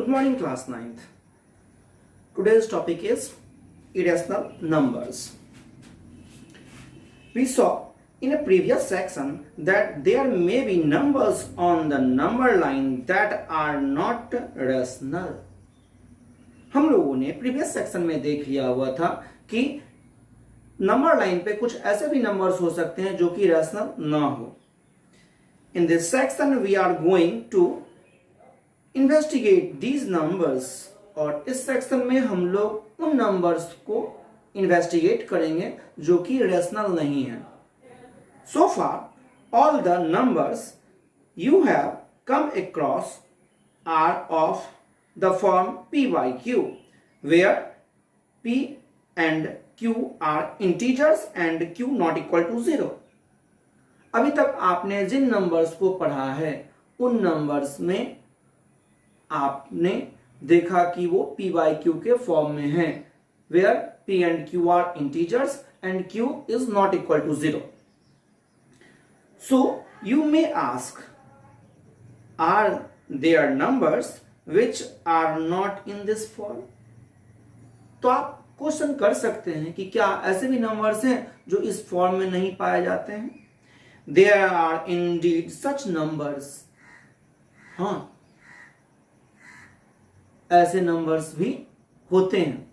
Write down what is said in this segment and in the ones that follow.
Good morning, class 9th. Today's topic is irrational numbers. We saw in a previous section that there may be numbers on the number line that are not rational. हम लोगों ने previous section में देख लिया हुआ था कि number line पे कुछ ऐसे भी नंबर्स हो सकते हैं जो कि रैशनल ना हो. In this section we are going to investigate these numbers, और इस सेक्शन में हम लोग उन नंबर्स को इन्वेस्टिगेट करेंगे जो कि रैशनल नहीं है. So far all the numbers you have come across are of the form p by q, where p and q are integers and q not equal to 0. अभी तक आपने जिन नंबर्स को पढ़ा है उन नंबर्स में आपने देखा कि वो p by q के फॉर्म में है, where p and q are integers and q is not equal to 0. So you may ask, are there numbers which are not in this form? तो आप क्वेश्चन कर सकते हैं कि क्या ऐसे भी नंबर्स हैं जो इस फॉर्म में नहीं पाए जाते हैं. There are indeed such numbers. हाँ, ऐसे नंबर्स भी होते हैं.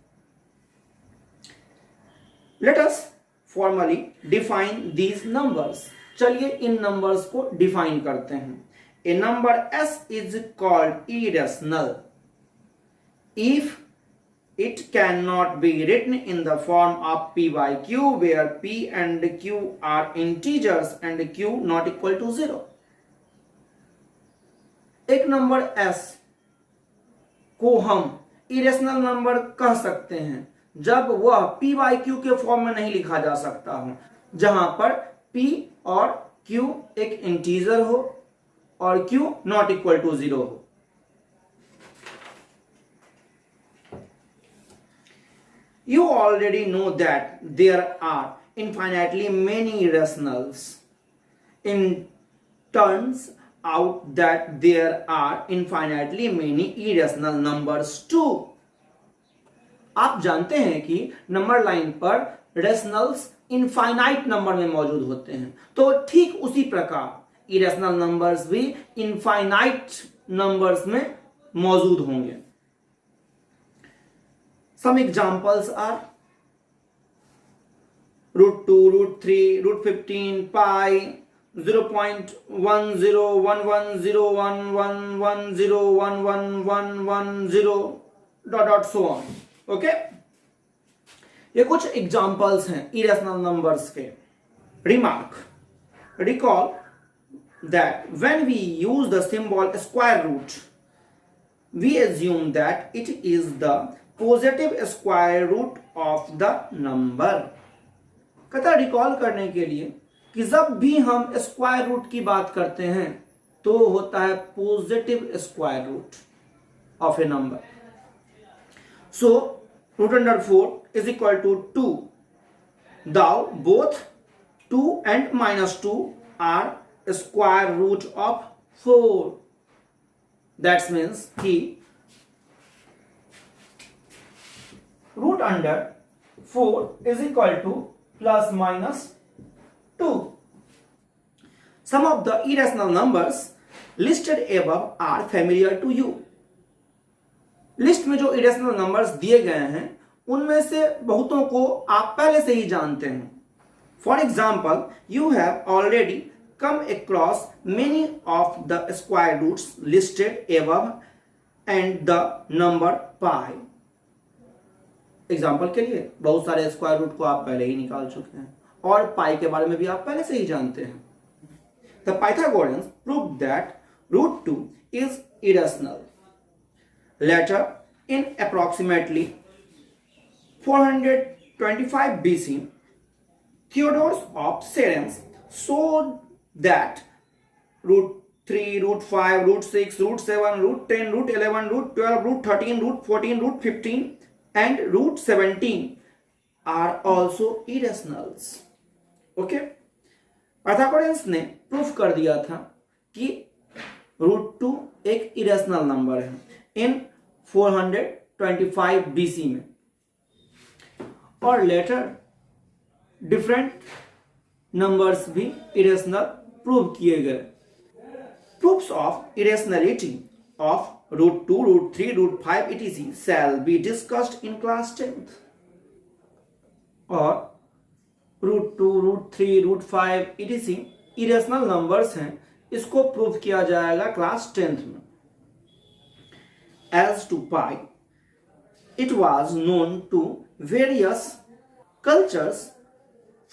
Let us formally define these numbers. चलिए इन नंबर्स को डिफाइन करते हैं. A number s is called irrational if it cannot be written in the form of p by q, where p and q are integers and q not equal to 0. एक number s को हम irrational number कह सकते हैं जब वह p by q के form में नहीं लिखा जा सकता हो, जहां पर p और q एक इंटीजर हो और q नॉट इक्वल टू 0 हो. You already know that there are infinitely many rationals. It turns out that there are infinitely many irrational numbers too. आप जानते हैं कि नंबर लाइन पर रेशनल्स इनफाइनाइट नंबर में मौजूद होते हैं, तो ठीक उसी प्रकार इरेशनल नंबर्स भी इनफाइनाइट नंबर्स में मौजूद होंगे. Some examples are root 2, root 3, root 15, pi, 0.10110111011110 dot so on. Okay? ये कुछ एग्जाम्पल्स हैं इरेशनल नंबर्स के. Remark. Recall that when we use the symbol square root, we assume that it is the positive square root of the number. कहता recall करने के लिए कि जब भी हम स्क्वायर रूट की बात करते हैं तो होता है positive square root of a number. So root under 4 is equal to 2. Thou both 2 and -2 are square root of 4. That means कि root under 4 is equal to plus minus 2. Some of the irrational numbers listed above are familiar to you. List में जो irrational numbers दिए गए हैं उनमें से बहुतों को आप पहले से ही जानते हैं. For example, you have already come across many of the square roots listed above and the number pi. Example के लिए बहुत सारे स्क्वायर रूट को आप पहले ही निकाल चुके हैं और पाई के बारे में भी आप पहले से ही जानते हैं. The Pythagoreans proved that root 2 is irrational. Later, in approximately 425 BC, Theodore of Cyrene showed that root 3, root 5, root 6, root 7, root 10, root 11, root 12, root 13, root 14, root 15 and root 17 are also irrationals. Okay? Pythagoras ने proof कर दिया था कि root 2 एक irrational number है. इन 425 BC में, और letter different numbers भी इरेशनल प्रूव किए गए। Proofs of irrationality of √2, √3, √5 etc. shall be discussed in class 10th। और √2, √3, √5 etc. इरेशनल नंबर्स हैं, इसको प्रूव किया जाएगा क्लास 10th में। As to pi, it was known to various cultures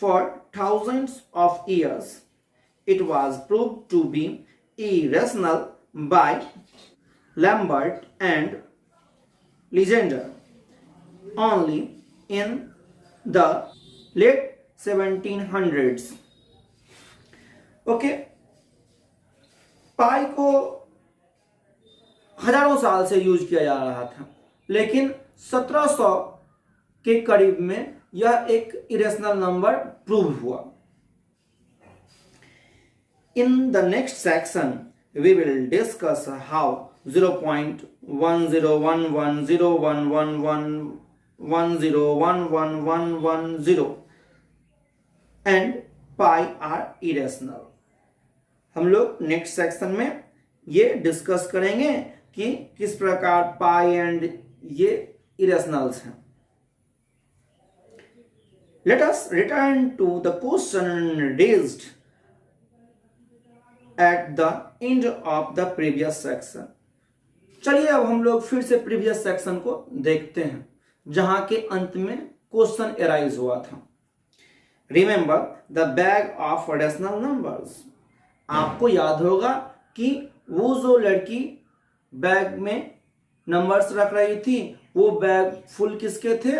for thousands of years. It was proved to be irrational by Lambert and Legendre only in the late 1700s। Okay, pi को हजारों साल से use किया जा रहा था, लेकिन 1700 के करीब में यह एक इरेशनल नंबर प्रूव हुआ। In the next section, we will discuss how 0.10110111101110 and pi are irrational। हम लोग नेक्स्ट सेक्शन में ये डिस्कस करेंगे कि किस प्रकार पाई एंड ये इरेशनल्स हैं। Let us return to the question raised at the end of the previous section. चलिए अब हम लोग फिर से प्रीवियस सेक्शन को देखते हैं, जहां के अंत में क्वेश्चन एराइज हुआ था। Remember the bag of rational numbers. आपको याद होगा कि वो जो लड़की बैग में नंबर्स रख रही थी, वो बैग फुल किसके थे?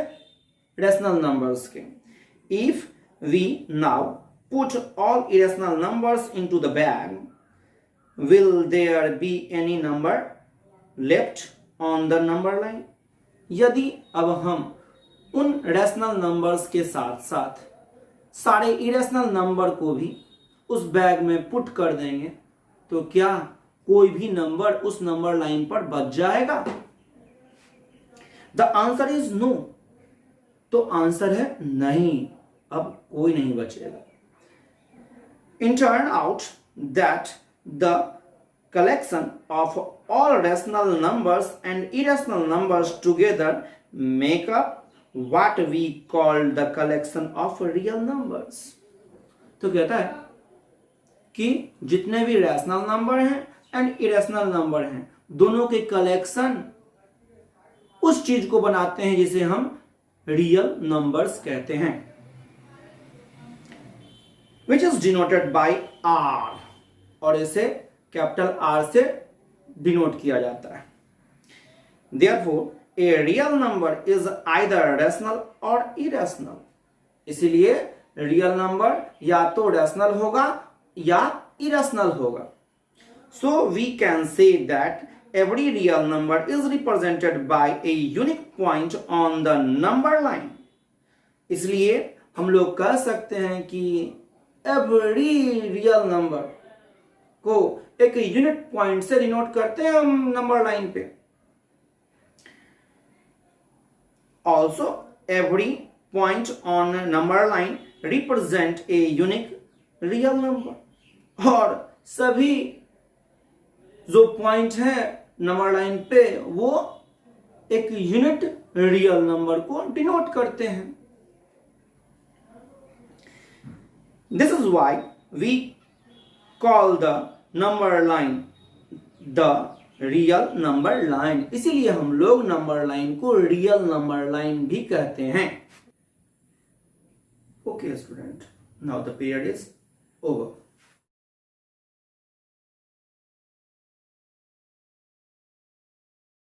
रेशनल नंबर्स के। If we now put all irrational numbers into the bag, will there be any number left on the number line? यदि अब हम उन रैशनल नंबर्स के साथ साथ सारे इरेशनल नंबर को भी उस बैग में पुट कर देंगे, तो क्या कोई भी नंबर उस नंबर लाइन पर बच जाएगा? The answer is no. तो आंसर है नहीं, अब कोई नहीं बचेगा। It turned out that the collection of all rational numbers and irrational numbers together make up what we call the collection of real numbers। तो कहता है कि जितने भी रैशनल नंबर हैं एंड इरेशनल नंबर हैं, दोनों के कलेक्शन उस चीज को बनाते हैं जिसे हम रियल नंबर्स कहते हैं, which is denoted by R, और इसे कैपिटल R से डिनोट किया जाता है। Therefore, a real number is either rational or irrational। इसीलिए रियल नंबर या तो रैशनल होगा या इरेशनल होगा। So we can say that every real number is represented by a unique point on the number line। इसलिए हम लोग कह सकते हैं कि एवरी रियल नंबर को एक यूनिट पॉइंट से डिनोट करते हैं हम नंबर लाइन पे। Also every point on number line represent a unique real number. और सभी जो पॉइंट है नंबर लाइन पे वो एक यूनिट रियल नंबर को डिनोट करते हैं। This is why we call the number line the real number line। इसीलिए हम लोग नंबर लाइन को रियल नंबर लाइन भी कहते हैं। Okay, student, now the period is over।